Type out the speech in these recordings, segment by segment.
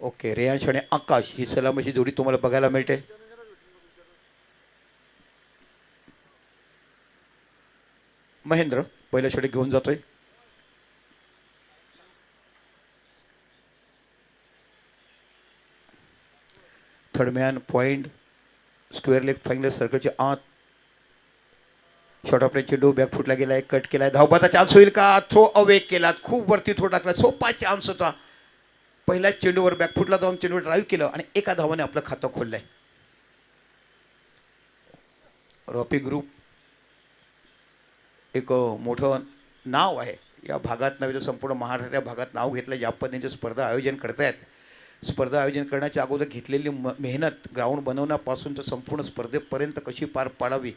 Okay, Reyansh आणि आकाश ही सलामीची जोडी तुम्हाला बघायला मिळते. महेंद्र पहिल्या षटक घेऊन जातोय. Third man point square leg final सर्कलच्या आत. शॉर्ट ऑफ रेंज चेंडू बॅक फुटला गेलाय, कट केलाय, धावबाचा चान्स होईल का? थ्रो अवे केला, खूप वरती थ्रो टाकला, सोपा चान्स होता. पहिल्याच चेंडूवर बॅक फुटला जाऊन चेंडू ड्राईव्ह केलं आणि एका धावाने आपलं खातं खोललंय. रॉफी ग्रुप एक मोठं नाव आहे या भागात, नव्हे तर संपूर्ण महाराष्ट्र भागात नाव घेतलं. ज्या पद्धतीने स्पर्धा आयोजन करतायत, स्पर्धा आयोजन करण्याच्या अगोदर घेतलेली मेहनत, ग्राउंड बनवण्यापासून तर संपूर्ण स्पर्धेपर्यंत कशी पार पाडावी,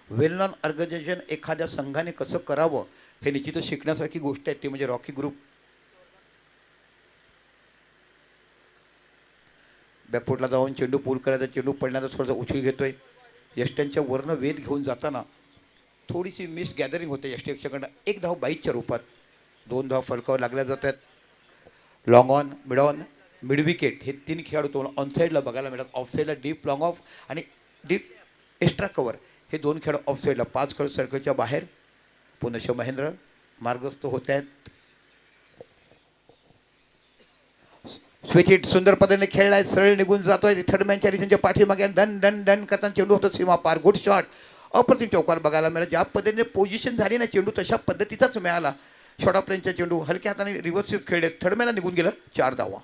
वेल नॉन ऑर्गनायझेशन एखाद्या संघाने कसं करावं हे निश्चितच शिकण्यासारखी गोष्ट आहे. ती म्हणजे रॉकी ग्रुप. बॅकफुटला जाऊन चेंडू पूल करायचा, चेंडू पडण्याचा थोडासा उचल घेतोय. यष्ट्यांच्या वरनं वेध घेऊन जाताना थोडीशी मिस गॅदरिंग होते यष्ट्याकडनं. एक धाव बाईकच्या रूपात, 2 धाव फलकावर लागल्या जातात. लॉंग ऑन मिड विकेट हे 3 खेळाडू तुम्हाला ऑनसाईडला बघायला मिळतात. ऑफसाईडला डीप लॉंग ऑफ आणि डीप एक्स्ट्रा कव्हर हे 2 खेळाडू ऑफसाईडला. 5 खेळाडू सर्कलच्या बाहेर. पुनश्च महेंद्र मार्गस्थ होत आहेत. स्विच सुंदर पद्धतीने खेळलाय, सरळ निघून जातोय. थर्डमॅनच्या रिसनच्या पाठीमागे डन डन डन करताना चेंडू होतो सीमा पार. गुड शॉट, अप्रतिम चौकार बघायला मिळाला. ज्या पद्धतीने पोझिशन झाली ना चेंडू तशा पद्धतीचाच मिळाला. शॉर्ट ऑफ रेंजचा चेंडू हलक्या हाताने रिव्हर्स स्विप खेळले, थर्डमॅनला निघून गेलं. 4 धावा.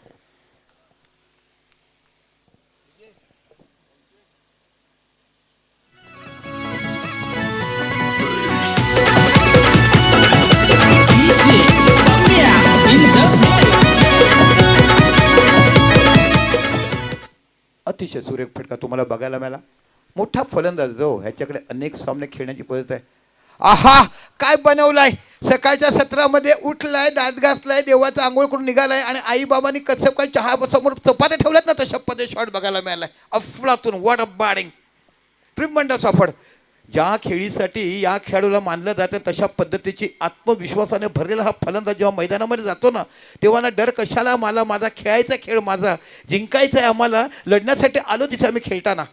अतिशय सुरेख फटका तुम्हाला बघायला मिळाला. मोठा फलंदाज जो ह्याच्याकडे अनेक सामने खेळण्याची पद्धत आहे. आहा, काय बनवलाय! सकाळच्या सत्रामध्ये उठलाय, दात घासलाय, देवाचा आंघोळ करून निघालाय आणि आई बाबांनी कसं काय चहा समोर चपात्या ठेवल्यात ना तशा पद्धती शॉट बघायला मिळालाय. अफलातून, व्हॉट अ बॅटिंग, ट्रिमंडस एफर्ट. ज्या खेळीसाठी या खेळाडूला मानलं जातं तशा पद्धतीची आत्मविश्वासाने भरलेला हा फलंदाज जेव्हा मैदानामध्ये जातो ना तेव्हा ना डर कशाला, मला माझा खेळायचा खेळ माझा जिंकायचा आहे, आम्हाला लढण्यासाठी आलो तिथे आम्ही खेळताना.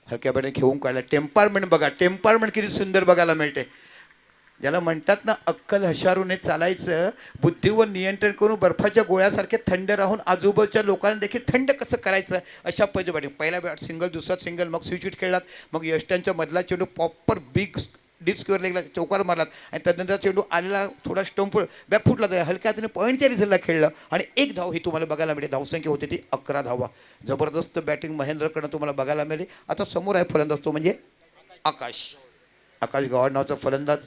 हलक्या बॅटने घेऊन काढला. टेम्परमेंट बघा, टेम्परमेंट किती सुंदर बघायला मिळते. ज्याला म्हणतात ना अक्कल हशारूने चालायचं, बुद्धीवर नियंत्रण करून बर्फाच्या गोळ्यासारखे थंड राहून आजूबाजूच्या लोकांना देखील थंड कसं करायचं अशा पद्धतीने. पहिला बॅट सिंगल, दुसरा सिंगल, मग स्विच हिट खेळलात, मग यष्ट्यांच्या मधला चेंडू प्रॉपर बिग डीप स्क्वेअर लेगला चौकार मारलात आणि त्यानंतर चेंडू आलेला थोडा स्टंप बॅक फुटला जाईल, हलक्या हाताने पॉईंटच्या रिझल्टला खेळलं आणि 1 धाव ही तुम्हाला बघायला मिळते. धावसंख्या होती ती 11 धावा. जबरदस्त बॅटिंग महेंद्रकडनं तुम्हाला बघायला मिळेल. आता समोर आहे फलंदाज तो म्हणजे आकाश. आकाश गव्हाड नावाचा फलंदाज.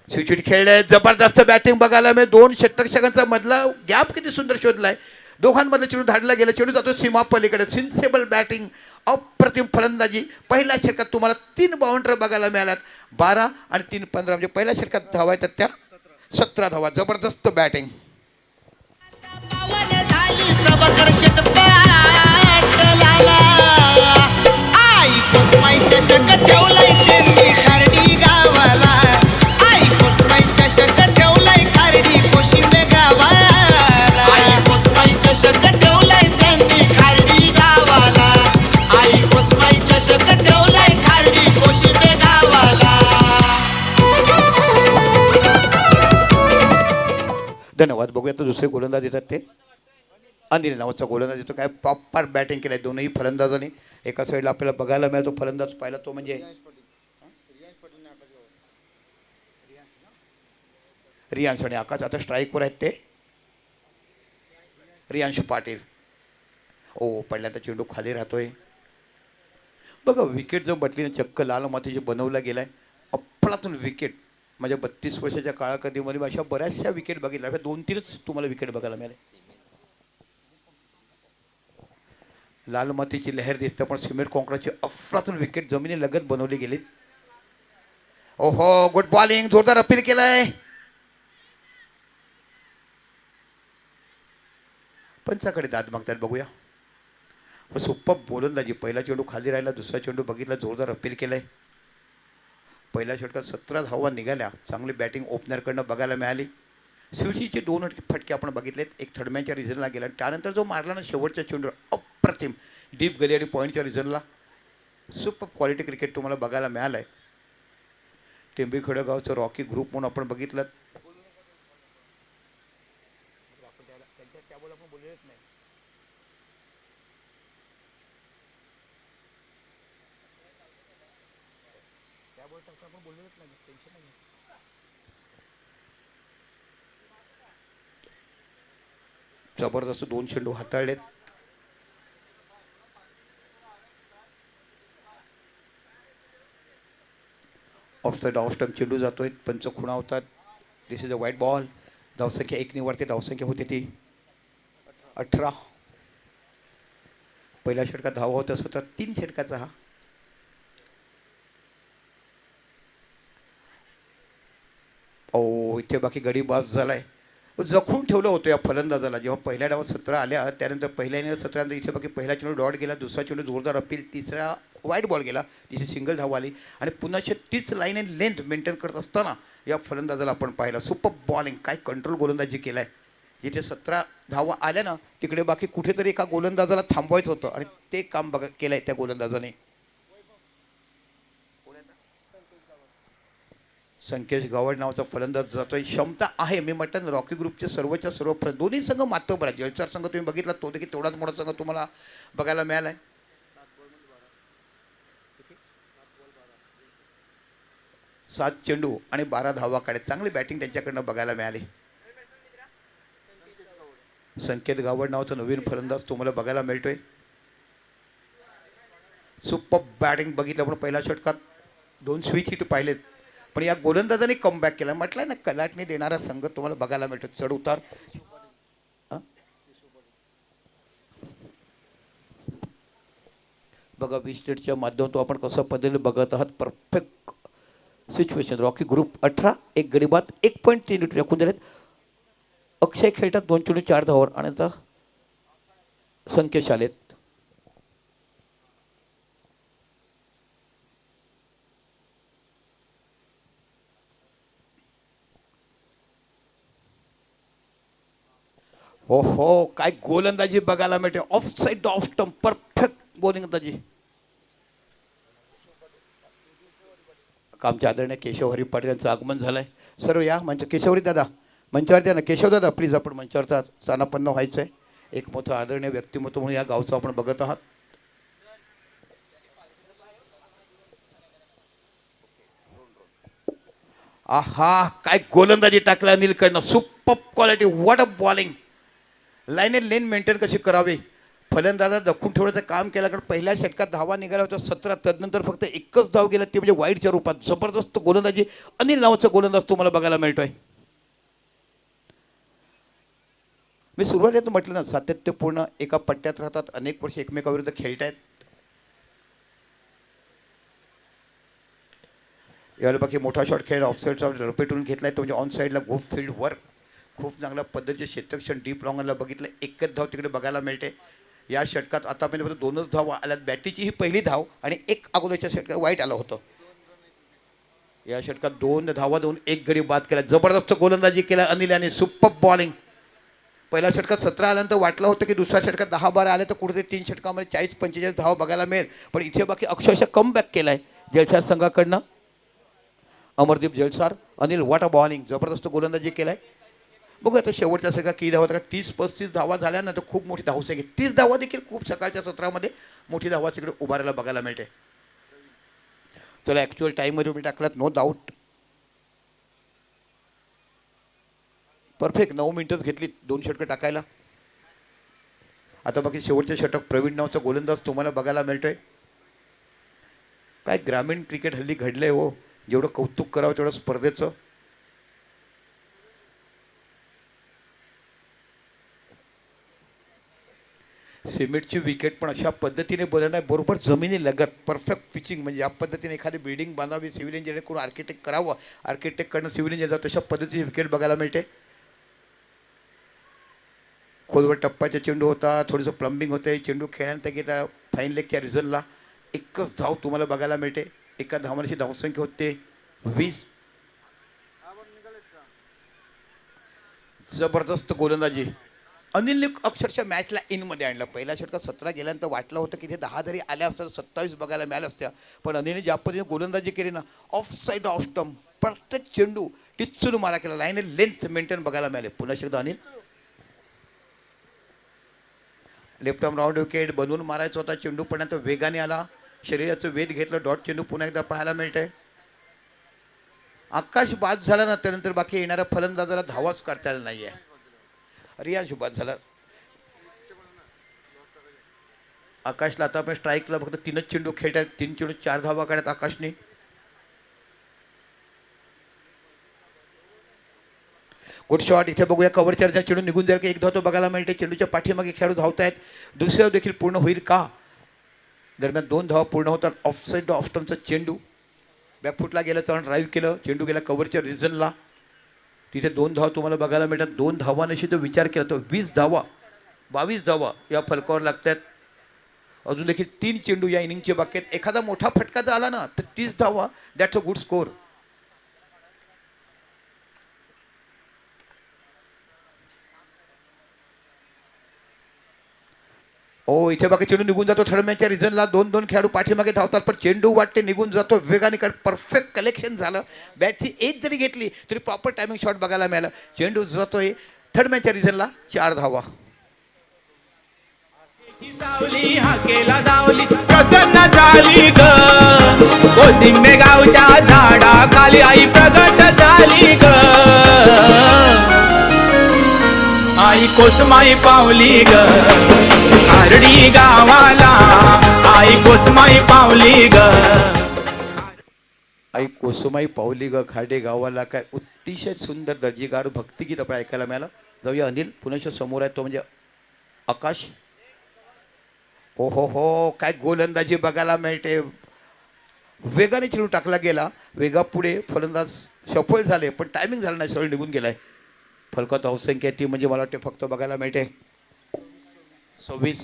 स्विच हिट खेळले, जबरदस्त बॅटिंग बघायला मिळेल. 2 षटकांचा मधला गॅप किती सुंदर शोधलाय. दोघांमधलं चेंडू धाडला गेला, चेंडू जातो सीमा पलीकडे. सिन्सेबल बॅटिंग, अप्रतिम फलंदाजी. पहिल्या षटकात तुम्हाला 3 बाउंड्री बघायला मिळाल्यात. 12 आणि 3 15 म्हणजे पहिल्या षटकात धावा येतात त्या 17 धावा. जबरदस्त बॅटिंग. धन्यवाद. बघूया तर दुसरे गोलंदाज येतात ते अनिल नावाचा गोलंदाज येतो. काय प्रॉपर बॅटिंग केलं आहे दोनही फलंदाजांनी. एका साईडला आपल्याला बघायला मिळतो फलंदाज पाहिला तो म्हणजे रियांश आणि आकाश. आता स्ट्राईकवर आहेत ते रियांश पाटील. ओ, पहिल्यांदा चेंडू खाली राहतोय बघा. विकेट जो बटलीने चक्क लाल मातीचे बनवला गेलाय. अफलातून विकेट. माझ्या 32 वर्षाच्या काळामध्ये अशा बऱ्याचशा विकेट बघितल्या, 2-3च तुम्हाला विकेट बघायला मिळाले. लाल मातीची लहर दिसते पण सिमेंट कॉन्क्रीटची अफलातून विकेट जमिनी लगत बनवली गेली. ओहो, गुड बॉलिंग, जोरदार अपील केलाय. पंचाकडे दाद मागतात, बघूया. सुप्पर गोलंदाजी. पहिला चेंडू खाली राहिला, दुसरा चेंडू बघितला, जोरदार अपील केलंय. पहिल्या षटकात 17 धावा निघाल्या. चांगली बॅटिंग ओपनरकडनं बघायला मिळाली. स्वीचीचे 2 फटके आपण बघितलेत. एक थर्डमॅनच्या रिझनला गेला आणि त्यानंतर जो मारला ना शेवटच्या चेंडू अप्रतिम डीप गली आणि पॉईंटच्या रिझनला. सुपर क्वालिटी क्रिकेट तुम्हाला बघायला मिळालं आहे. टेंबी खडगावचं रॉकी ग्रुप म्हणून आपण बघितलं. जबरदस्त 2 चेंडू हाताळलेत. ऑफ साइड ऑफ स्टंप चेंडू जातोय. पंच खुणावतात. दिस इज अ व्हाईट बॉल. धावसंख्या 1 निवडते. धावसंख्या होती ती 18. पहिल्या षटकात धावा होत्या 17. 3 षटकाचा हा. ओ इथे बाकी गडी बाज झालाय. जखून ठेवलं होतं या फलंदाजाला. जेव्हा पहिल्या डावात 17 आल्या, त्यानंतर पहिल्या इनिंगला 17 इथे बाकी पहिला चेंडू डॉट गेला, दुसरा चेंडू जोरदार अपील, तिसरा वाईट बॉल गेला, तिथे सिंगल धाव आली आणि पुन्हा तीच लाईन अँड लेंथ मेंटेन करत असताना या फलंदाजाला आपण पाहिलं. Super bowling. काय कंट्रोल गोलंदाजी केलाय. जिथे 17 धावा आल्या ना, तिकडे बाकी कुठेतरी एका गोलंदाजाला थांबवायचं होतं आणि ते काम केलंय त्या गोलंदाजाने. संकेश गावड नावाचा फलंदाज जातोय. क्षमता आहे. मी म्हटलं रॉकी ग्रुपचे सर्वच्या सर्व दोन्ही संघ मातबर आहेत. जलचार संघ तुम्ही बघितला, तो देखील तेवढाच मोठा संघ तुम्हाला बघायला मिळालाय. 7 चेंडू आणि 12 धावा काढे. चांगली बॅटिंग त्यांच्याकडनं बघायला मिळाली. संकेत गावड नावाचा नवीन फलंदाज तुम्हाला बघायला मिळतोय. सुपर बॅटिंग बघितलं आपण पहिल्या षटकात. 2 स्विच हिट पाहिलेत, पण या गोलंदाजाने कमबॅक केला. म्हटलं ना कलाटणी देणारा संघ तुम्हाला बघायला मिळतो. चढ उतार. बघा 20 स्टेटच्या माध्यमातून आपण कसं पद्धतीने बघत आहात. Perfect situation. रॉकी ग्रुप 18, 1 गडी बाद, 1.3 टाकून दिलेत. अक्षय खेळतात 2 चेंडू 4 धावावर आणि आता संकेश आलेत. हो हो, काय गोलंदाजी बघायला मिळते. Of side off stump perfect bowling अंदाजी. आमच्या आदरणीय केशव हरी पाटील यांचं आगमन झालंय. सर्व या मंच. केशवरी दादा मंचावर द्या ना. केशव दादा प्लीज, आपण मंचावरचा स्थानापन्न व्हायचं आहे. एक मोठं आदरणीय व्यक्तिमत्व म्हणून या गावचं आपण बघत आहात. आहा, काय गोलंदाजी टाकला नीलकडनं. Super quality. What a bowling. Line and lane maintain कशी करावी. फलंदाजाला दखून ठेवण्याचं काम केलं. कारण पहिल्या षटकात धावा निघाल्या होत्या 17. तदनंतर फक्त एकच धाव गेला, ते म्हणजे वाईटच्या रूपात. जबरदस्त गोलंदाजी. अनिल नावाचा गोलंदाज तुम्हाला बघायला मिळतोय. मी सुरुवातीला म्हटलं ना, सातत्यपूर्ण एका पट्ट्यात राहतात, अनेक वर्ष एकमेकाविरुद्ध खेळतायत. यावेळेला बाकी मोठा शॉट खेळ ऑफसाईडचा रपेटून घेतलाय, तो म्हणजे ऑन साईडला गोफ फील्ड वर खूप चांगल्या पद्धतीचे क्षेत्रक्षण डीप लॉंगला बघितलं. एकच धाव तिकडे बघायला मिळते. या षटकात आतापर्यंत 2च धावा आल्यात. बॅटीची ही पहिली धाव आणि एक अगोदरच्या षटकात वाईट आलं होतं. या षटकात 2 धावा देऊन 1 गडी बाद केला. जबरदस्त गोलंदाजी केला अनिल याने. Super bowling. पहिल्या षटकात 17 आल्यानंतर वाटलं होतं की दुसऱ्या षटकात 10-12 आले तर कुठेतरी 3 षटकामध्ये 40-45 धावा बघायला मिळेल, पण इथे बाकी अक्षरशः कमबॅक केलाय जलसार संघाकडनं. Amardeep Jalsar. Anil what a bowling. जबरदस्त गोलंदाजी केलाय. बघू आता शेवटच्या सगळ्या किती धावा. 30-35 धावा झाल्यानंतर खूप मोठी धावसंख्या. 30 धावा देखील खूप सकाळच्या सत्रामध्ये मोठी धावा तिकडे उभारायला बघायला मिळते. चला ॲक्च्युअल टाईममध्ये मी टाकलात नो डाऊट. परफेक्ट 9 मिनिटच घेतली 2 षटकं टाकायला. आता बाकी शेवटचे षटक प्रवीण नावचा गोलंदाज तुम्हाला बघायला मिळतोय. काय ग्रामीण क्रिकेट हल्ली घडलंय हो. जेवढं कौतुक करावं तेवढं स्पर्धेचं. सिमेंटची विकेट पण अशा पद्धतीने बनवणार बरोबर जमिनी लगत परफेक्ट पिचिंग. म्हणजे या पद्धतीने एखादी बिल्डिंग बांधावी, सिव्हिल इंजिनिअर करून आर्किटेक्ट करावं, आर्किटेक्टकडनं सिव्हिल इंजिनियर तशा पद्धतीची विकेट बघायला मिळते. खोलवर टप्प्याचा चेंडू होता, थोडंसं प्लंबिंग होते, चेंडू खेळण्यात गेला फाईन लेगच्या रिझनला. एकच धाव तुम्हाला बघायला मिळते. एका धावांची धावसंख्या होते 20. जबरदस्त गोलंदाजी. अनिलने अक्षरशः मॅचला इनमध्ये आणलं. पहिल्या षटकात 17 गेल्यानंतर वाटलं होतं की ते 10 जरी आल्या असतं 27 बघायला मिळाल्या असत्या, पण अनिलने ज्या पद्धतीने गोलंदाजी केली ना, ऑफ साईड ऑफ स्टंप प्रत्येक चेंडू टिचून मारा केला. लाईन लेंथ मेंटेन बघायला मिळाले. पुन्हा एकदा Anil left arm round wicket बनवून मारायचा होता चेंडू, पण तो वेगाने आला, शरीराचं वेध घेतलं. डॉट चेंडू पुन्हा एकदा पाहायला मिळतंय. आकाश बाद झाला ना, त्यानंतर बाकी येणाऱ्या फलंदाजाला धावाच काढता आला नाहीये. रियाज बाद झाला. आकाशला आता आपण स्ट्राईकला फक्त 3च चेंडू खेळतात. 3 चेंडू 4 धावा काढत आकाशने. Good shot. इथे बघूया कव्हर चार्जर चेंडू निघून जाईल की एक धाव तो बघायला मिळते. चेंडूच्या पाठीमागे खेळाडू धावतायत. दुसऱ्या देखील पूर्ण होईल का? दरम्यान 2 धावा पूर्ण होतात. ऑफ साईड ऑफ स्टंपचा चेंडू बॅकफुटला गेलं, चढून ड्राईव्ह केलं, चेंडू गेला कव्हरच्या रिझनला. तिथे 2 धावा तुम्हाला बघायला मिळतात. 2 धावांशी तो विचार केला तो 20 धावा 22 धावा या फलकावर लागतात. अजून देखील 3 चेंडू या इनिंगचे बाकी आहेत. एखादा मोठा फटका जर आला ना तर 30 धावा, दॅट्स अ गुड स्कोर. हो, इथे बाकी चेंडू निघून जातो. थर्ड मॅचच्या रिझनला 2-2 खेळाडू पाठीमागे धावतात, पण चेंडू वाटते निघून जातो वेगाने. कारण परफेक्ट कलेक्शन झालं. बॅटची एज जरी घेतली तरी प्रॉपर टायमिंग शॉट बघायला मिळालं. चेंडू जातोय थर्ड मॅचच्या रिझनला 4 धावा. सावली हाकेला दावली प्रसन्न झाली ग. कोसिंबे गावच्या झाडा खाली आई प्रगट झाली ग. आई कोसमाई पावली ग खारडी गावाला. आई कोसमाई पावली ग. आई कोसमाई पावली ग खाडे गावाला. काय अतिशय सुंदर दर्जेदार भक्तिगीत आपण ऐकायला मिळालं. जाऊया अनिल पुण्याच्या समोर आहे तो म्हणजे आकाश. हो हो हो, काय गोलंदाजी बघायला मिळते. वेगाने चेंडू टाकला गेला, वेगापुढे फलंदाज सफल झाले, पण टायमिंग झालं नाही, सरळ निघून गेलाय. फलकात धावसंख्या ती म्हणजे मला वाटते फक्त बघायला मिळते 26.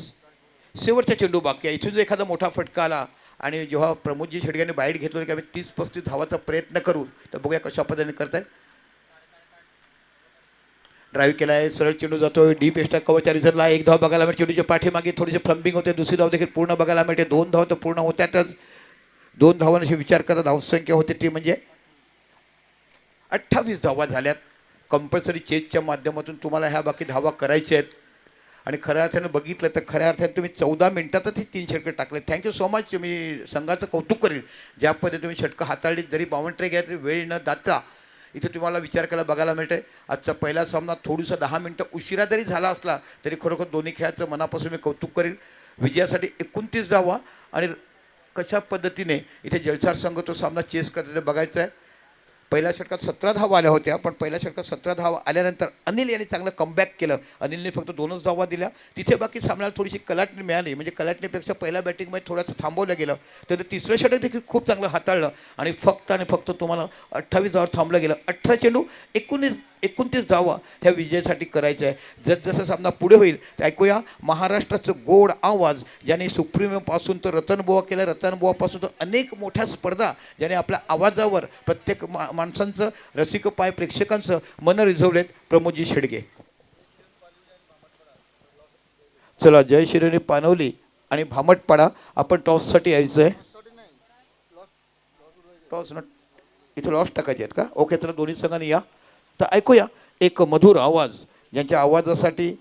शेवटचा चेंडू बाकी आहे. इथून जर एखादा मोठा फटका आला आणि जेव्हा प्रमोदजी शेडग्याने बाईट घेतलं की आम्ही 30-35 धावाचा प्रयत्न करू, तर बघूया कशा पद्धतीने करताय. ड्राईव्ह केला आहे, सरळ चेंडू जातोय डीप एक्स्ट्रा कव्हरच्या रिझनला. 1 धाव बघायला मिळते. चेंडूच्या पाठीमागे थोडीशी फ्लंबिंग होते. दुसरी धाव देखील पूर्ण बघायला मिळते. 2 धाव तर पूर्ण होत्यातच. 2 धावांशी विचार करता धावसंख्या होते ती म्हणजे 28 धावा झाल्यात. कंपल्सरी चेजच्या माध्यमातून तुम्हाला ह्या बाकी धावा करायच्या आहेत. आणि खऱ्या अर्थानं बघितलं तर खऱ्या अर्थाने तुम्ही 14 मिनिटातच ही 3 षटकं टाकले. Thank you so much. मी संघाचं कौतुक करेल ज्या पद्धतीने तुम्ही षटकं हाताळली. जरी बाउंड्री गेल्या तरी वेळ न जाता इथे तुम्हाला विचार केला बघायला मिळते. आजचा पहिला सामना थोडंसं 10 मिनिटं उशिरा जरी झाला असला तरी खरोखर दोन्ही खेळाचं मनापासून मी कौतुक करेल. विजयासाठी 29 धावा आणि कशा पद्धतीने इथे जलसार संघ तो सामना चेस करतो बघायचं आहे. पहिल्या षटकात 17 धावा आल्या होत्या, पण पहिल्या षटकात 17 धावा आल्यानंतर अनिल यांनी चांगलं कमबॅक केलं. अनिलने फक्त 2च धावा दिल्या. तिथे बाकी सामन्याला थोडीशी कलाटणी मिळाली. म्हणजे कलाटणीपेक्षा पहिल्या बॅटिंगमध्ये थोडंसं थांबवलं गेलं. तर तिसरं षटक देखील खूप चांगलं हाताळलं आणि फक्त तुम्हाला 28 धावावर थांबलं गेलं. 18 चेंडू 29 धावा ह्या विजयासाठी करायचं आहे. जसजसा सामना पुढे होईल तर ऐकूया महाराष्ट्राचं गोड आवाज ज्याने सुप्रीमपासून तर रतनबुवा केलं, रतनबुवापासून तर अनेक मोठ्या स्पर्धा ज्याने आपल्या आवाजावर प्रत्येक माणसांचं रसिक पाय प्रेक्षकांचं मन रिझवलेत. प्रमोदजी शेडगे. चला, जय शिरोनी पानवली आणि भामटपाडा आपण टॉससाठी यायचं आहे. टॉस न इथं लॉस टाकायचे आहेत का? ओके, चला दोन्ही संघांनी या. तर ऐकूया एक मधुर आवाज ज्यांच्या आवाजासाठी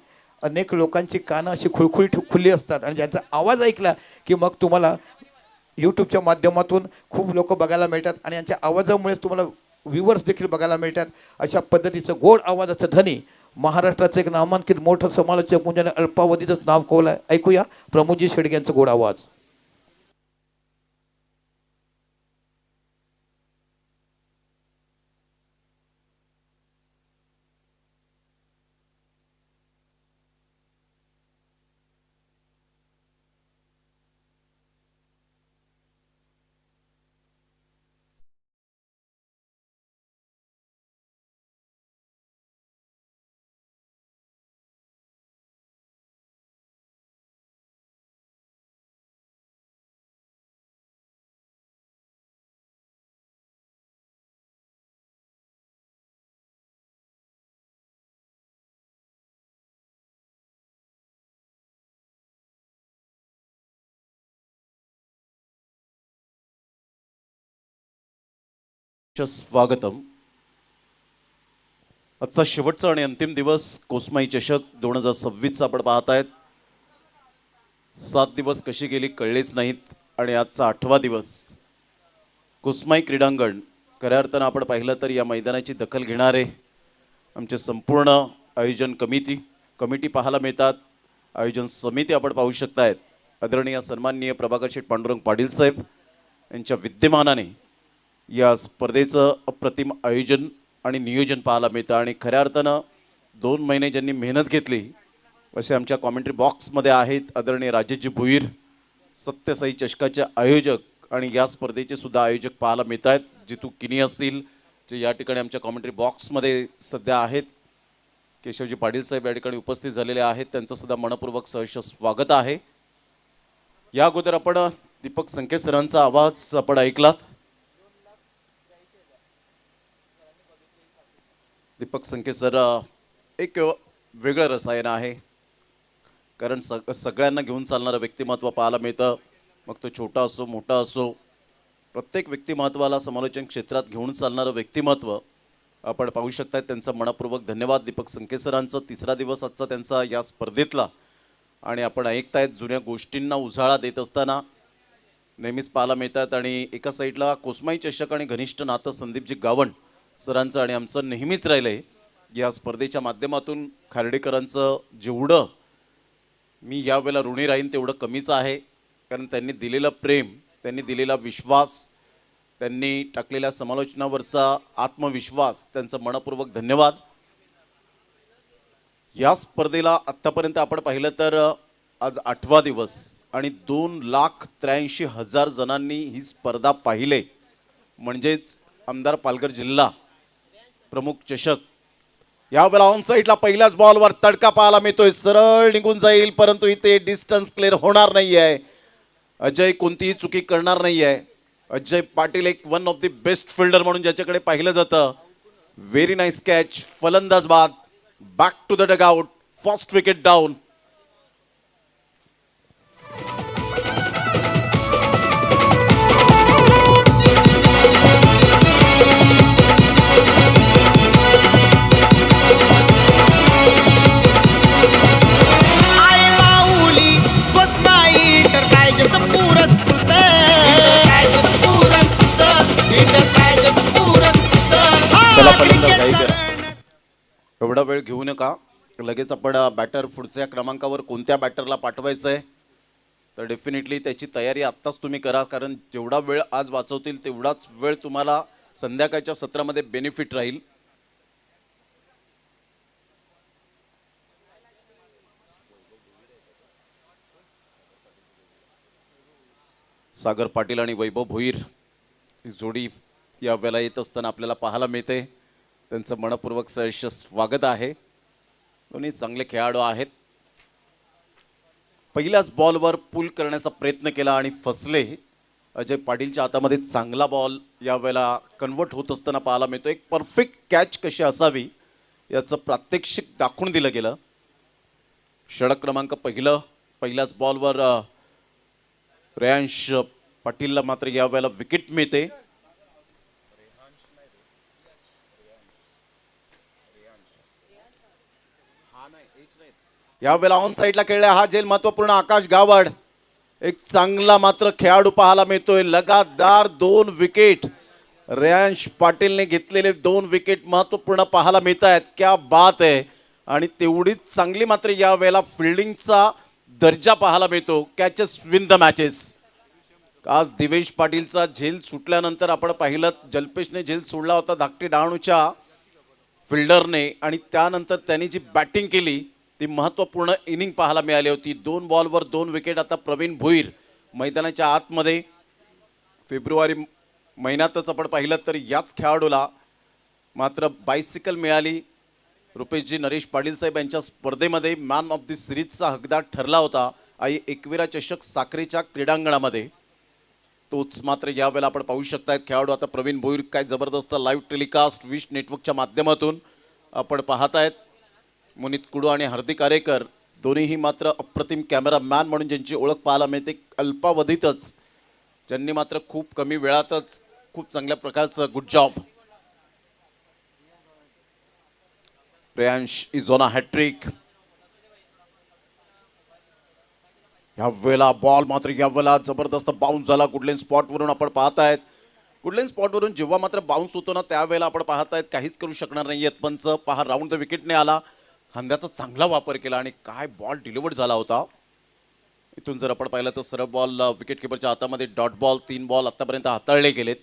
अनेक लोकांची कानं अशी खुळखुळीत खुली असतात आणि ज्यांचा आवाज ऐकला की मग तुम्हाला यूट्यूबच्या माध्यमातून खूप लोक बघायला मिळतात आणि यांच्या आवाजामुळेच तुम्हाला व्ह्यूवर्स देखील बघायला मिळतात. अशा पद्धतीचं गोड आवाजाचं धनी महाराष्ट्राचं एक नामांकित मोठं समालोचक म्हणजे अल्पावधीतच नाव कवलं. ऐकूया प्रमोदजी शेडगे यांचं गोड आवाज. स्वागतम. आजचा शेवटचा आणि अंतिम दिवस कोसमाई चषक 2026 आपण पाहतायत. 7 दिवस कशी गेली कळलेच नाहीत आणि आजचा 8वा दिवस. कोसमाई क्रीडांगण खऱ्या अर्थानं आपण पाहिलं तर या मैदानाची दखल घेणारे आमचे संपूर्ण आयोजन कमिटी पाहायला मिळतात. आयोजन समिती आपण पाहू शकतायत. आदरणीय सन्माननीय प्रभाकर शेठ पांडुरंग पाटील साहेब यांच्या विद्यमानाने या स्पर्धेचं अप्रतिम आयोजन आणि नियोजन पाहायला मिळतं. आणि खऱ्या अर्थानं 2 महिने ज्यांनी मेहनत घेतली असे आमच्या कॉमेंट्री बॉक्समध्ये आहेत आदरणीय राजेशजी भुईर, सत्यसाई चषकाचे आयोजक आणि या स्पर्धेचे सुद्धा आयोजक पाहायला मिळत आहेत. जितू किनी असतील जे या ठिकाणी आमच्या कॉमेंट्री बॉक्समध्ये सध्या आहेत. केशवजी पाटील साहेब या ठिकाणी उपस्थित झालेले आहेत. त्यांचं सुद्धा मनपूर्वक सहर्ष स्वागत आहे. या अगोदर आपण दीपक संकेत सरांचा आवाज आपण ऐकलात. दीपक संकेत सर एक वेगळं रसायन आहे, कारण सगळ्यांना घेऊन चालणारं व्यक्तिमत्व पाहायला मिळतं. मग तो छोटा असो मोठा असो, प्रत्येक व्यक्तिमत्वाला समालोचन क्षेत्रात घेऊन चालणारं व्यक्तिमत्व आपण पाहू शकतात. त्यांचं मनपूर्वक धन्यवाद दीपक संकेत सरांचं. 3रा दिवस आजचा त्यांचा या स्पर्धेतला आणि आपण ऐकतायत जुन्या गोष्टींना उजाळा देत असताना नेहमीच पाहायला मिळतात. आणि एका साईडला कोसमाई चषक आणि घनिष्ठ नातं संदीपजी गावण सरांचं आणि आमचं नेहमीच राहिलं आहे. या स्पर्धेच्या माध्यमातून खार्डेकरांचं जेवढं मी यावेळेला ऋणी राहीन तेवढं कमीच आहे, कारण त्यांनी दिलेलं प्रेम, त्यांनी दिलेला विश्वास, त्यांनी टाकलेल्या समालोचनावरचा आत्मविश्वास, त्यांचं मनपूर्वक धन्यवाद. या स्पर्धेला आत्तापर्यंत आपण पाहिलं तर आज 8वा दिवस आणि 2,83,000 जणांनी ही स्पर्धा पाहिले. म्हणजेच आमदार पालघर जिल्हा प्रमुख चषक यावेळेला ऑन साईडला पहिल्याच बॉलवर तडका पाहायला मिळतोय. सरळ निघून जाईल, परंतु इथे डिस्टन्स क्लिअर होणार नाही आहे. अजय कोणतीही चुकी करणार नाही आहे. अजय पाटील एक one of the best fielder म्हणून ज्याच्याकडे पाहिलं जातं. व्हेरी नाईस कॅच, फलंदाज बाद, back to the dugout, first wicket down. एवढा वेळ घेऊ नका, लगेच आपण बॅटर पुढच्या क्रमांकावर कोणत्या बॅटरला पाठवायचं आहे तर डेफिनेटली त्याची तयारी आत्ताच तुम्ही करा, कारण जेवढा वेळ आज वाचवतील तेवढाच वेळ तुम्हाला संध्याकाळच्या सत्रामध्ये बेनिफिट राहील. सागर पाटील आणि वैभव भोईर ही जोडी या वेळेला येत असताना आपल्याला पाहायला मिळते. त्यांचं मनपूर्वक सहर्ष स्वागत आहे. दोन्ही चांगले खेळाडू आहेत. पहिल्याच बॉलवर पुल करण्याचा प्रयत्न केला आणि फसले. अजय पाटीलच्या हातामध्ये चांगला बॉल या वेळेला कन्वर्ट होत असताना पाहायला मिळतो. एक परफेक्ट कॅच कशी असावी याचं प्रात्यक्षिक दाखवून दिलं गेलं. षटक क्रमांक पहिल्याच बॉलवर रेयांश पाटीलला मात्र या वेळेला विकेट मिळते. यावेळेला ऑन साईडला खेळला हा जेल महत्वपूर्ण आकाश गावड. एक चांगला मात्र खेळाडू पाहायला मिळतोय. लगातार 2 विकेट रेयांश पाटीलने घेतलेले 2 विकेट महत्वपूर्ण पाहायला मिळत आहेत. क्या बात आहे. आणि तेवढीच चांगली मात्र या वेळेला फिल्डिंगचा दर्जा पाहायला मिळतो. Catches win the matches. आज दिवेश पाटीलचा झेल सुटल्यानंतर आपण पाहिलं जल्पेशने झेल सोडला होता धाकटी डहाणूच्या फिल्डरने, आणि त्यानंतर त्यांनी जी बॅटिंग केली ती महत्त्वपूर्ण इनिंग पाहायला मिळाली होती. 2 बॉलवर 2 विकेट. आता प्रवीण भोईर मैदानाच्या आतमध्ये. फेब्रुवारी महिन्यातच आपण पाहिलं तर याच खेळाडूला मात्र बायसिकल मिळाली. रुपेशजी नरेश पाटील साहेब यांच्या स्पर्धेमध्ये मॅन ऑफ द सिरीजचा हकदार ठरला होता आई एकविरा चषक साखरेच्या क्रीडांगणामध्ये. तोच मात्र यावेळेला आपण पाहू शकतायत खेळाडू. आता प्रवीण भोईर काय जबरदस्त लाईव्ह टेलिकास्ट विश नेटवर्कच्या माध्यमातून आपण पाहतायत. मुनीत कुडू आणि हार्दिक आरेकर दोन्हीही मात्र अप्रतिम कॅमेरामॅन म्हणून ज्यांची ओळख पाहायला मिळते. अल्पावधीतच ज्यांनी मात्र खूप कमी वेळातच खूप चांगल्या प्रकारचं good job. Reyansh is on a hat trick. या वेळेला बॉल मात्र या वेळेला जबरदस्त बाउन्स झाला गुडलेन स्पॉटवरून आपण पाहतायत. गुडलेन स्पॉटवरून जेव्हा मात्र बाउन्स होतो ना त्यावेळेला आपण पाहतायत काहीच करू शकणार नाही आहेत पंच. पहा राऊंड द विकेटने आला, खांद्याचा चांगला वापर केला आणि काय बॉल डिलिव्हर्ड झाला होता. इथून जर आपण पाहिलं तर सरळ बॉल विकेट किपरच्या हातामध्ये डॉट बॉल. 3 बॉल आतापर्यंत हाताळले गेलेत.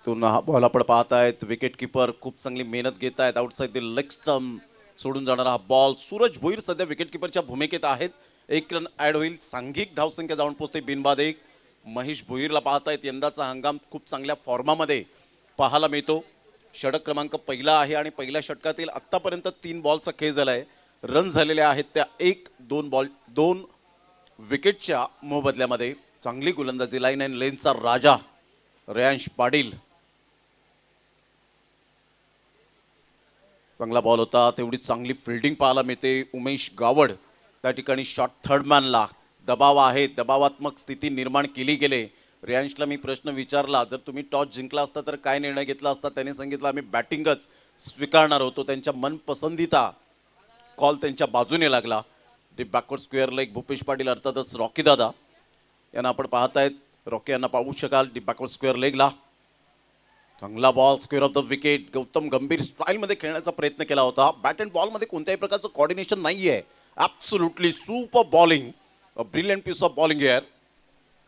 इथून हा बॉल आपण पाहतायत विकेट किपर खूप चांगली मेहनत घेत आहेत. आउटसाइड द लेग स्टंप सोडून जाणारा हा बॉल. सूरज भोईर सध्या विकेट किपरच्या भूमिकेत आहेत. 1 रन ऍड होईल. सांघिक धावसंख्या जाऊन पोहोचते बिनबाद 1. महेश भोईरला पाहतायत यंदाचा हंगाम खूप चांगल्या फॉर्मामध्ये पाहायला मिळतो. षटक क्रमांक पहिला आहे आणि पहिल्या षटकातील आतापर्यंत 3 बॉलचा खेळ झाला आहे. रन झालेले आहेत त्या 1-2 विकेटच्या मोबदल्यामध्ये. चांगली गोलंदाजी. लाईन अँड लेनचा राजा रेयांश पाटील. चांगला बॉल होता. तेवढी चांगली फिल्डिंग पाहायला मिळते. उमेश गावड त्या ठिकाणी शॉट थर्डमॅनला. दबाव आहे, दबावात्मक स्थिती निर्माण केली गेले. रेयांशला मी प्रश्न विचारला जर तुम्ही टॉस जिंकला असता तर काय निर्णय घेतला असता. त्याने सांगितलं आम्ही बॅटिंगच स्वीकारणार होतो. त्यांच्या मनपसंतीचा कॉल त्यांच्या बाजूने लागला. Deep backward square leg. Bhupesh Patil अर्थातच रॉकी दादा यांना आपण पाहतायत. रॉकी यांना पाहू शकाल डीप बॅकवर्ड स्क्वेअर लेगला. चांगला ball square of the wicket. Gautam Gambhir स्टाईलमध्ये खेळण्याचा प्रयत्न केला होता. बॅट अँड बॉलमध्ये कोणत्याही प्रकारचं कॉर्डिनेशन नाही आहे. Absolutely super bowling. A brilliant piece of bowling here.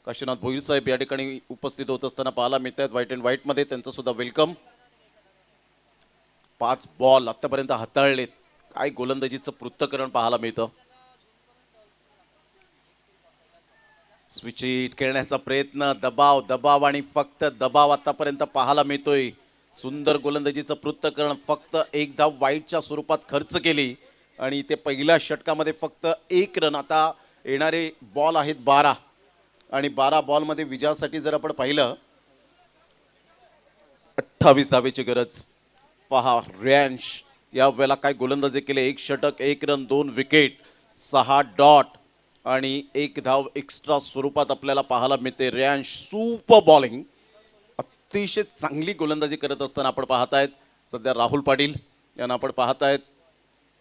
Kashinath Bhoir साहेब या ठिकाणी उपस्थित होत असताना पाहायला मिळत आहेत व्हाईट अँड व्हाईटमध्ये. त्यांचं सुद्धा वेलकम. 5 बॉल आतापर्यंत हाताळलेत. काय गोलंदाजीचं पृथक्करण पाहायला मिळतं. स्विच हिट खेळण्याचा प्रयत्न. दबाव दबाव आणि फक्त दबाव आतापर्यंत पाहायला मिळतोय. सुंदर गोलंदाजीचं पृथक्करण. फक्त 1 धाव वाईटच्या स्वरूपात खर्च केली आणि इथे पहिल्या षटकामध्ये फक्त 1 रन. आता येणारे बॉल आहेत 12 आणि 12 बॉलमध्ये विजयासाठी जर आपण पाहिलं 28 धावेची गरज. पहा रेयांश या वेळेला काय गोलंदाजी केले. 1 षटक 1 रन 2 विकेट 6 डॉट आणि 1 धाव एक्स्ट्रा स्वरूपात आपल्याला पाहायला मिळते. Reyansh super bowling. अतिशय चांगली गोलंदाजी करत असताना आपण पाहतायत सध्या राहुल पाटील यांना आपण पाहतायत.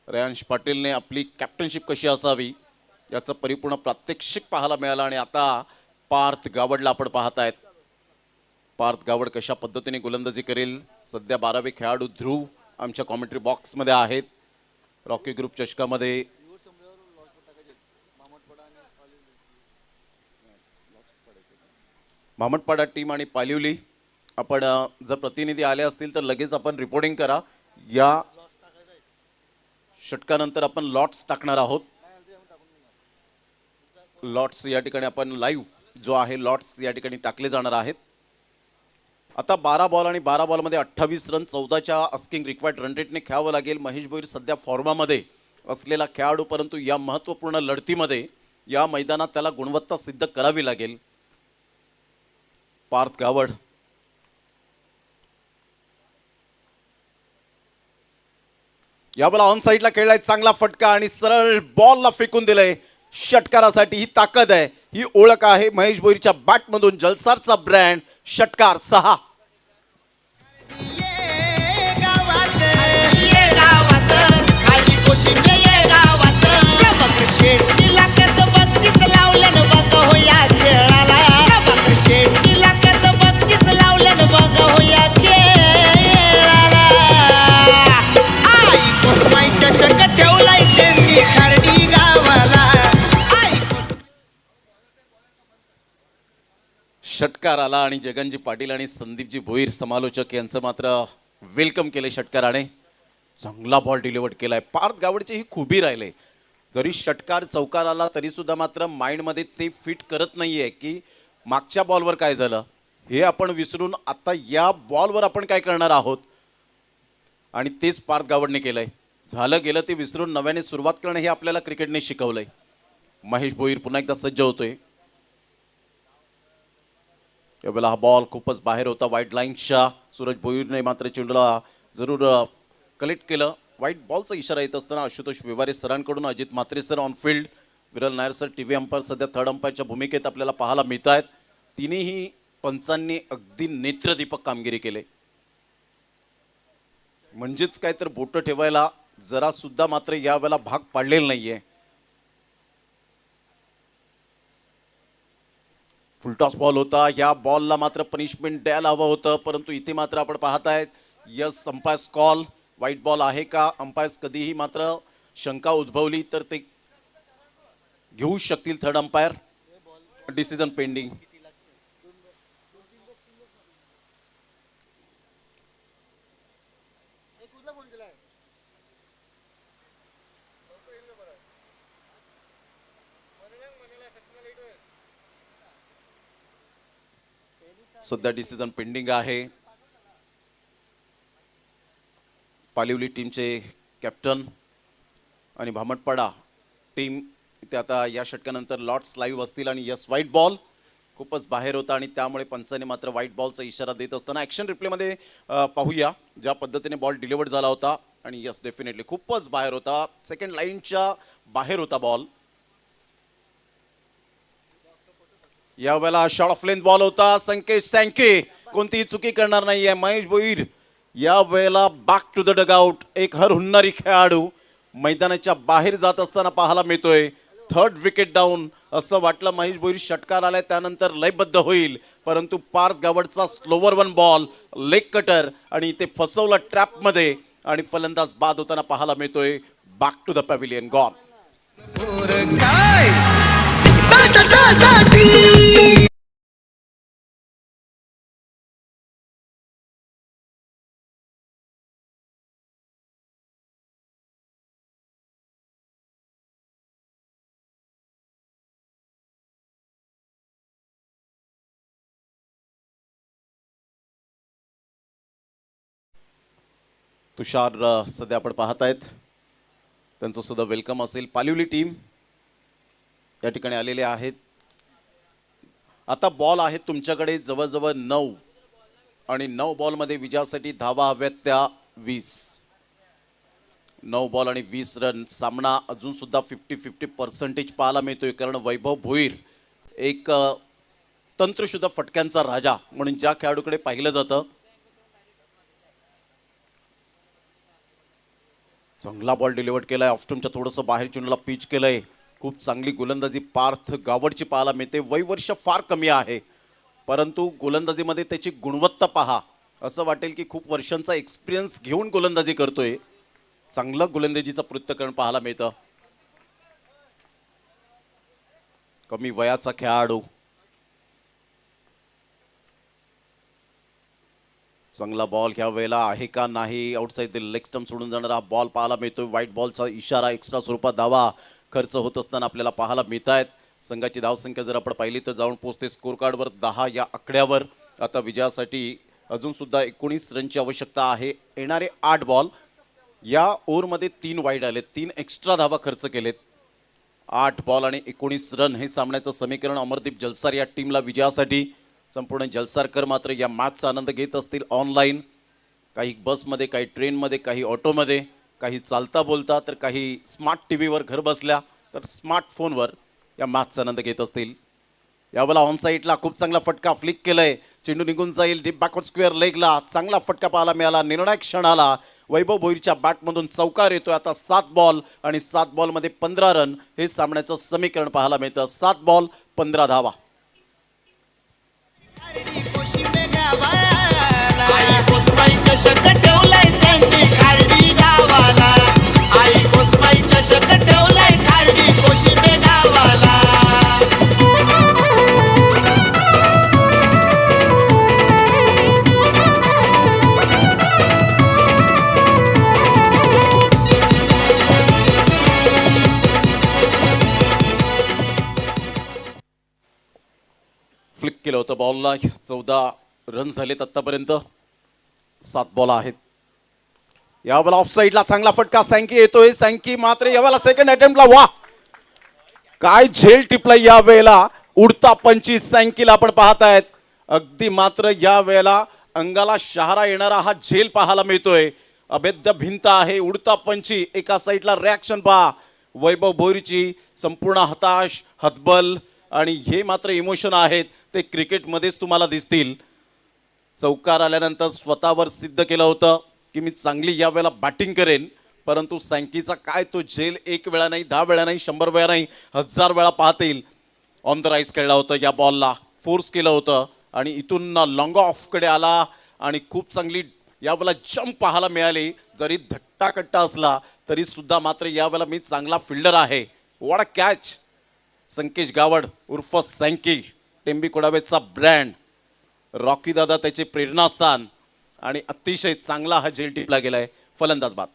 रेयांश पाटीलने आपली कॅप्टनशिप कशी असावी याचं परिपूर्ण प्रात्यक्षिक पाहायला मिळालं. आणि आता पार्थ गावडला आपण पाहतायत. पार्थ गावड कशा पद्धतीने गोलंदाजी करेल. सध्या 12वे खेळाडू ध्रुव आमच्या कॉमेंट्री बॉक्समध्ये आहेत. रॉकी ग्रुप चषकामध्ये मामटपाडा टीम आणि पालिवली आपण जर प्रतिनिधी आले असतील तर लगेच आपण रिपोर्टिंग करा. या षटकानंतर आपण लॉट्स टाकणार आहोत. लॉट्स या ठिकाणी आपण लाईव्ह जो आहे लॉट्स या ठिकाणी टाकले जाणार आहेत. आता 12 बॉल आणि 12 बॉलमध्ये 28 रन 14च्या आस्किंग रिक्वायर्ड रन रेटने खेळावं लागेल. महेश भोईर सध्या फॉर्मामध्ये असलेला खेळाडू, परंतु या महत्त्वपूर्ण लढतीमध्ये या मैदानात त्याला गुणवत्ता सिद्ध करावी लागेल. पार्थ गावड यावेळेला ऑन साईडला खेळलाय. चांगला फटका आणि सरळ बॉलला फेकून दिलंय. षटकारासाठी ही ताकद आहे, ही ओळख आहे महेश भोईरच्या बॅटमधून. जलसारचा ब्रँड षटकार 6. षटकार आला आणि जगनजी पाटील आणि संदीपजी भोईर समालोचक यांचं मात्र वेलकम केले षटकाराने. चांगला बॉल डिलिव्हर्ड केलाय. पार्थ गावडची ही खूबी राहिले. जरी षटकार चौकार आला तरी सुद्धा मात्र माइंडमध्ये ते फिट करत नाहीये की मागच्या बॉलवर काय झालं हे आपण विसरून आता या बॉलवर आपण काय करणार आहोत. आणि तेच पार्थ गावडने केलंय. झालं गेलं ते विसरून नव्याने सुरुवात करणं हे आपल्याला क्रिकेटने शिकवलंय. महेश भोईर पुन्हा एकदा सज्ज होतोय. यावेळेला हा बॉल खूपच बाहेर होता वाईट लाईनच्या. सूरज भोईरने मात्र चेंडूला जरूर कलेक्ट केलं. वाईट बॉलचा इशारा येत असताना आशुतोष विवारे सरांकडून Ajit Mhatre sir on field, विरल नायर सर टीव्ही अंपायर सध्या थर्ड अंपायरच्या भूमिकेत आपल्याला पाहायला मिळत आहेत. तिन्ही पंचांनी अगदी नेत्रदीपक कामगिरी केली. म्हणजेच काय तर बोट ठेवायला जरा सुद्धा मात्र यावेळेला भाग पाडलेला नाहीये. फुलटॉस बॉल होता. या बॉलला मात्र पनिशमेंट द्यायला हवं होतं, परंतु इथे मात्र आपण पाहतायत yes umpire's call. White ball आहे का? अंपायर्स कधीही मात्र शंका उद्भवली तर ते घेऊ शकतील. Third umpire. Decision pending. सध्या डिसिजन पेंडिंग आहे. पालिवली टीमचे कॅप्टन आणि भामटपाडा टीम इथे आता या षटकानंतर लॉर्ड्स लाईव्ह असतील. आणि यस व्हाईट बॉल खूपच बाहेर होता आणि त्यामुळे पंचाने मात्र व्हाईट बॉलचा इशारा देत असताना ॲक्शन रिप्लेमध्ये पाहूया ज्या पद्धतीने बॉल डिलिव्हर्ड झाला होता. आणि यस डेफिनेटली खूपच बाहेर होता. सेकंड लाईनच्या बाहेर होता बॉल. यावेळेला शॉट ऑफ लेंथ बॉल होता. संकेश सँके कोणतीही चुकी करणार नाहीये. महेश भोईर या वेळेला बॅक टू द डगआउट. एक हरहुन्नरी खेळाडू मैदानाच्या बाहेर जात असताना पाहायला मिळतोय. Third wicket down. असं वाटलं महेश भोईर षटकार आलाय त्यानंतर लयबद्ध होईल, परंतु पार्थ गावडचा slower one ball leg cutter आणि इथे फसवला ट्रॅपमध्ये आणि फलंदाज बाद होताना पाहायला मिळतोय. Back to the pavilion gone. Tushar सध्या आपण पाहतायत त्यांचं सुद्धा वेलकम असेल. पालिवली टीम या ठिकाणी आलेले आहेत. आता बॉल आहेत तुमच्याकडे जवळजवळ 9 आणि 9 बॉलमध्ये विजयासाठी धावा हव्यात त्या 20. 9 बॉल आणि 20 रन. सामना अजून सुद्धा 50-50% पाहायला मिळतोय, कारण वैभव भोईर एक तंत्रशुद्ध फटक्यांचा राजा म्हणून ज्या खेळाडूकडे पाहिलं जातं. चांगला बॉल डिलिव्हर्ड केलाय. ऑफस्टम्पच्या थोडंसं बाहेर चुनला पिच केलंय. खूप चांगली गोलंदाजी पार्थ गावडची पाहायला मिळते. वयवर्ष फार कमी आहे, परंतु गोलंदाजीमध्ये त्याची गुणवत्ता पहा. असं वाटेल की खूप वर्षांचा एक्सपिरियन्स घेऊन गोलंदाजी करतोय. चांगलं गोलंदाजीचं पृथक्करण पाहायला मिळतं. कमी वयाचा खेळाडू. चांगला बॉल ह्या वेळेला आहे का नाही. आउटसाइड द लेग स्टंप सोडून जाणारा बॉल पाहायला मिळतोय. व्हाईट बॉलचा इशारा एक्स्ट्रा स्वरूपात धावा खर्च होत असताना आपल्याला पाहायला मिळत आहेत. संघाची धावसंख्या जर आपण पाहिली तर जाऊन पोहोचते स्कोर कार्डवर 10 या आकड्यावर. आता विजयासाठी अजून सुद्धा 19 रनची आवश्यकता आहे. येणारे 8 बॉल. या ओव्हरमध्ये 3 वाईड आलेत, 3 एक्स्ट्रा धावा खर्च केलेत. 8 बॉल आणि 19 रन हे सामन्याचं समीकरण अमरदीप जलसार या टीमला विजयासाठी. संपूर्ण जलसारकर मात्र या मॅचचा आनंद घेत असतील. ऑनलाईन काही बसमध्ये, काही ट्रेनमध्ये, काही ऑटोमध्ये, काही चालता बोलता, तर काही स्मार्ट टी व्हीवर घर बसल्या, तर स्मार्टफोनवर या मॅचचा आनंद घेत असतील. यावेळेला ऑनसाईडला खूप चांगला फटका फ्लिक केलाय. चेंडू निघून जाईल डीप बॅकवर्ड स्क्वेअर लेगला. चांगला फटका पाहायला मिळाला. निर्णायक क्षणाला वैभव भोईरच्या बॅटमधून चौकार येतोय. आता 7 बॉल आणि 7 बॉलमध्ये 15 रन हे सामन्याचं समीकरण पाहायला मिळतं. 7 बॉल 15 धावा. फ्लिक केलं होतं बॉलला. 14 रन झालेत आतापर्यंत. 7 बॉल आहेत. यावेळेला ऑफ साईडला चांगला फटका सँकी येतोय. सँकी मात्र यावेळेला सेकंड अटेम्प्टला वा काय झेल टिपलाय या वेळेला. उडता पंची सँकीला आपण पाहतायत. अगदी मात्र या वेळेला अंगाला शहारा येणारा हा झेल पाहायला मिळतोय. अभेद्य भिंत आहे. उडता पंची. एका साईडला रिॲक्शन पहा वैभव भोईरची. संपूर्ण हताश, हतबल आणि हे मात्र इमोशन आहेत. ते क्रिकेटमध्येच तुम्हाला दिसतील. चौकार आल्यानंतर स्वतःवर सिद्ध केलं होतं की मी चांगली यावेळेला बॅटिंग करेन, परंतु सँकीचा काय तो झेल 1 वेळा नाही, 10 वेळा नाही, 100 वेळा नाही, 1000 वेळा पाहता येईल. ऑन द राईज खेळला होता या बॉलला, फोर्स केलं होतं आणि इथून लॉंग ऑफकडे आला आणि खूप चांगली यावेळेला जंप पाहायला मिळाली. जरी धट्टाकट्टा असला तरी सुद्धा मात्र यावेळेला मी चांगला फिल्डर आहे. What a catch. Sankesh Gawad उर्फ सँकी, टेंबी कोडावेचा ब्रँड, रॉकी दादा त्याचे प्रेरणास्थान आणि अतिशय चांगला हा झेल टिपला गेलाय. फलंदाज बाद.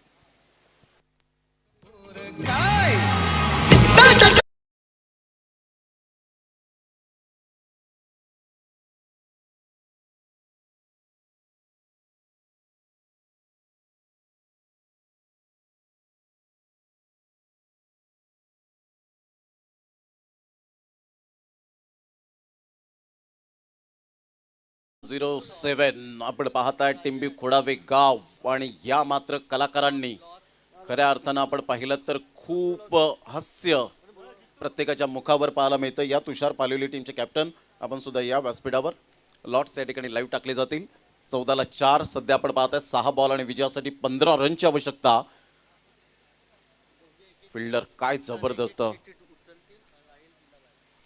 झिरो 7 आपण पाहताय टिंबी खोडावे गाव आणि या मात्र कलाकारांनी खऱ्या अर्थानं आपण पाहिलं तर खूप हास्य प्रत्येकाच्या मुखावर पाहायला मिळतं. या तुषार पालिवली टीमचे कॅप्टन आपण सुद्धा या व्यासपीठावर. लॉट्स या ठिकाणी लाईव्ह टाकले जातील. 14ला 4 सध्या आपण पाहताय. 6 बॉल आणि विजयासाठी 15 रनची आवश्यकता. फिल्डर काय जबरदस्त.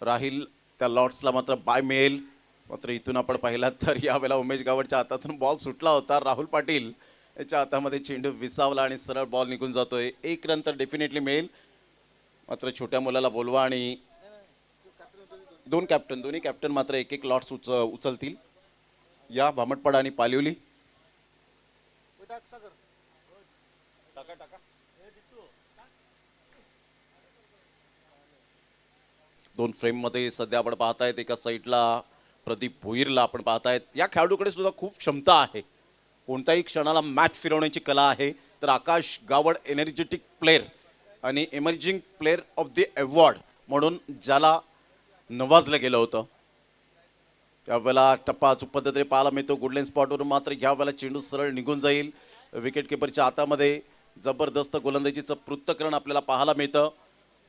राहील त्या लॉट्सला मात्र बाय मिळेल. मात्र इथून आपण पाहिलात तर यावेळेला उमेश गावडच्या हातातून बॉल सुटला होता. राहुल पाटील याच्या हातामध्ये चेंडू विसावला आणि सरळ बॉल निघून जातोय. 1 रन तर डेफिनेटली मिळेल. मात्र छोट्या मुलाला बोलवा आणि दोन्ही कॅप्टन मात्र 1-1 लॉट्स उचलतील. या भामटपाडा आणि पालिवली. दोन फ्रेम मध्ये सध्या आपण पाहतायत. एका साईडला प्रदीप भोईरला आपण पाहतायत. या खेळाडूकडे सुद्धा खूप क्षमता आहे. कोणत्याही क्षणाला मॅच फिरवण्याची कला आहे. तर आकाश गावड एनर्जेटिक प्लेअर आणि emerging player of the award म्हणून ज्याला नवाजलं गेलं होतं. त्यावेळेला टप्पा अचूक पद्धतीने पाहायला मिळतो. गुडलेन स्पॉटवरून मात्र यावेळेला चेंडू सरळ निघून जाईल. विकेट किपरच्या हातामध्ये जबरदस्त गोलंदाजीचं पृथक्करण आपल्याला पाहायला मिळतं.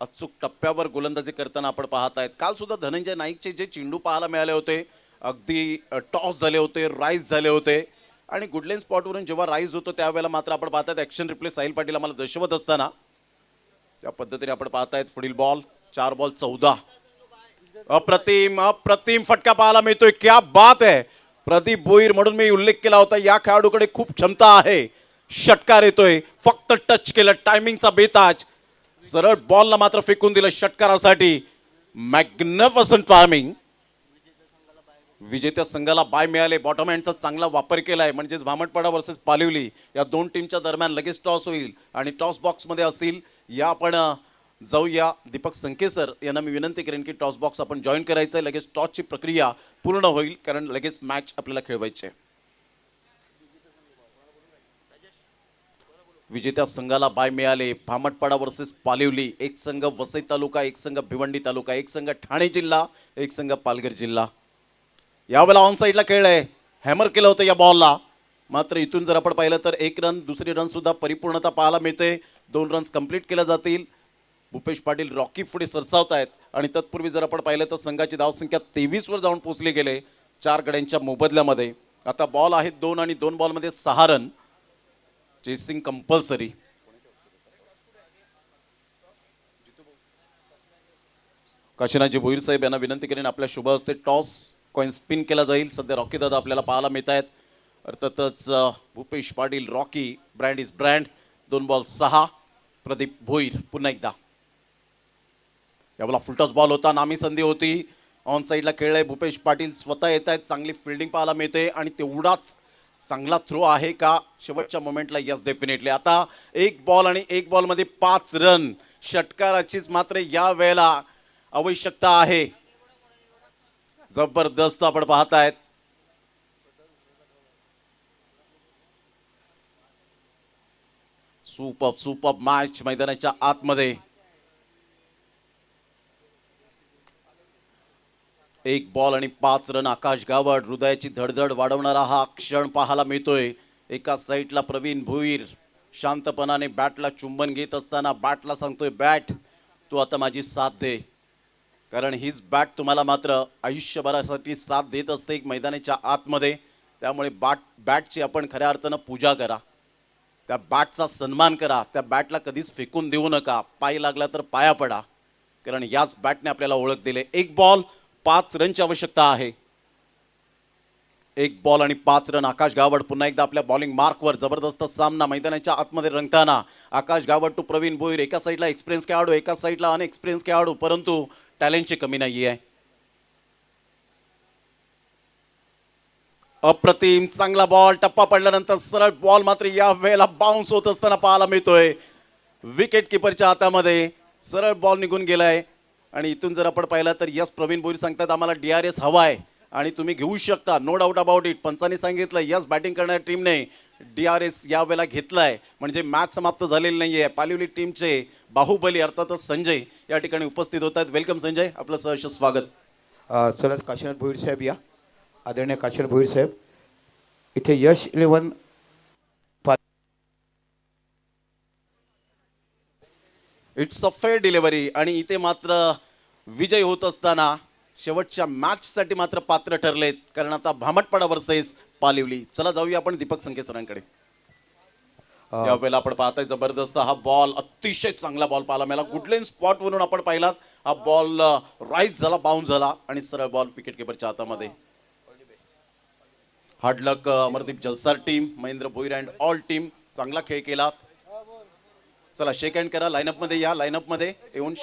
अचूक टप्प्यावर गोलंदाजी करताना आपण पाहत आहेत. काल सुद्धा धनंजय नाईकचे जे चेंडू पाहायला मिळाले होते, अगदी टॉस झाले होते, राईज झाले होते आणि गुडलेन स्पॉटवरून जेव्हा राईज होतो त्यावेळेला मात्र आपण पाहतात ॲक्शन रिप्ले साहिल पाटील आम्हाला दर्शवत असताना त्या पद्धतीने आपण पाहतायत. पुढील बॉल 4 बॉल 14. अप्रतिम फटका पाहायला मिळतोय. क्या बात आहे. प्रदीप भोईर म्हणून मी उल्लेख केला होता. या खेळाडूकडे खूप क्षमता आहे. षटकार येतोय. फक्त टच केलं. टायमिंगचा बेताज. सरळ बॉलला मात्र फेकून दिलं षटकारासाठी. Magnificent timing. विजेत्या संघाला बाय मिळाले. बॉटम हँडचा चांगला वापर केलाय. म्हणजेच भामटपाडा वर्सेस पालिवली या दोन टीमच्या दरम्यान लगेच टॉस होईल आणि टॉस बॉक्समध्ये असतील. या आपण जाऊया. दीपक संकेसर यांना मी विनंती करेन की टॉस बॉक्स आपण जॉईन करायचं आहे. लगेच टॉसची प्रक्रिया पूर्ण होईल कारण लगेच मॅच आपल्याला खेळवायची आहे. विजेत्या संघाला बाय मिळाले. भामटपाडा वर्सेस पालिवली. एक संघ वसई तालुका, एक संघ भिवंडी तालुका, एक संघ ठाणे जिल्हा, एक संघ पालघर जिल्हा. यावेळेला ऑन साईडला खेळलंय. हॅमर केलं होतं या बॉलला. मात्र इथून जर आपण पाहिलं तर 1 रन, दुसरी रन सुद्धा परिपूर्णता पाहायला मिळते. 2 रन्स कंप्लीट केल्या जातील. भूपेश पाटील रॉकी पुढे सरसावत आहेत आणि तत्पूर्वी जर आपण पाहिलं तर संघाची धावसंख्या 23 वर जाऊन पोहोचली गेले 4 गड्यांच्या मोबदल्यामध्ये. आता बॉल आहेत 2 आणि 2 बॉलमध्ये 6 run. Chasing compulsory. Kashinathji Bhoir साहेब यांना विनंती करेन आपल्या शुभ हस्ते टॉस कॉइन स्पिन केला जाईल. सध्या रॉकी दादा आपल्याला पाहायला मिळत आहेत. अर्थातच Bhupesh Patil Rocky, brand is brand. 2 ball 6. Pradeep Bhoir पुन्हा एकदा. यावेळेला फुलटॉस बॉल होता. नामी संधी होती. ऑन साईडला खेळलाय. भूपेश पाटील स्वतः येत आहेत. चांगली फिल्डिंग पाहायला मिळते आणि तेवढाच चांगला थ्रो आहे का शेवटच्या मोमेंटला? Yes, definitely. आता 1 बॉल आणि 1 बॉलमध्ये 5 रन. षटकाराचीच मात्र या वेळेला आवश्यकता आहे. जबरदस्त आपण पाहतायत. सुपर मॅच मैदानाच्या आतमध्ये. 1 बॉल आणि 5 रन. आकाश गावड हृदयाची धडधड वाढवणारा हा क्षण पाहायला मिळतोय. एका साईडला प्रवीण भोईर शांतपणाने बॅटला चुंबन घेत असताना बॅटला सांगतोय, बॅट तू आता माझी साथ दे. कारण हीच बॅट तुम्हाला मात्र आयुष्यभरासाठी साथ देत असते एक मैदानाच्या आतमध्ये. त्यामुळे बॅटची आपण खऱ्या अर्थानं पूजा करा, त्या बॅटचा सन्मान करा, त्या बॅटला कधीच फेकून देऊ नका. पाय लागला तर पाया पडा, कारण याच बॅटने आपल्याला ओळख दिली. 1 बॉल 5 रनची आवश्यकता आहे. 1 बॉल आणि 5 रन. आकाश गावड पुन्हा एकदा आपल्या बॉलिंग मार्कवर. जबरदस्त सामना मैदानाच्या आतमध्ये रंगताना. आकाश गावड टू प्रवीण भोईर. एका साईडला एक्सपिरियन्स खेळाडू, एका साईडला अनएक्सपिरियन्स खेळाडू, परंतु टॅलेंटची कमी नाही आहे. अप्रतिम चांगला बॉल. टप्पा पडल्यानंतर सरळ बॉल मात्र या वेळेला बाउन्स होत असताना पाहायला मिळतोय. विकेट किपरच्या हातामध्ये सरळ बॉल निघून गेलाय. आणि इथून जर आपण पाहिलं तर यस प्रवीण भोईर सांगतात आम्हाला DRS हवा आहे आणि तुम्ही घेऊ शकता, नो डाऊट अबाउट इट. पंचांनी सांगितलं यस बॅटिंग करणाऱ्या टीमने DRS या वेळेला घेतलाय, म्हणजे मॅच समाप्त झालेली नाहीये. पालिवली टीमचे बाहुबली अर्थातच संजय या ठिकाणी उपस्थित होत आहेत. वेलकम संजय, आपलं सहर्ष स्वागत. चला काशीनाथ भोईर साहेब या. आदरणीय काशीनाथ भोईर साहेब, इथे यश 11 इट्स अ फेअर डिलिव्हरी. आणि इथे मात्र विजय होत असताना शेवटच्या मॅचसाठी मात्र पात्र ठरलेत, कारण आता भामटपाडा वर्सेस पालिवली. चला जाऊया आपण दीपक संके सरांकडे. यावेळेला आपण पाहताय जबरदस्त हा बॉल, अतिशय चांगला बॉल पाहायला मिळाला. गुडलेन स्पॉट वरून आपण पाहिलात हा बॉल राईज झाला, बाउन्स झाला आणि सरळ बॉल विकेट किपरच्या हातामध्ये. Hard luck Amardeep Jalsar team, Mahendra Bhoir and all team, चांगला खेळ केला. चला शेक हँड करा. लाईनअप मध्ये या, लाईनअप मध्ये येऊन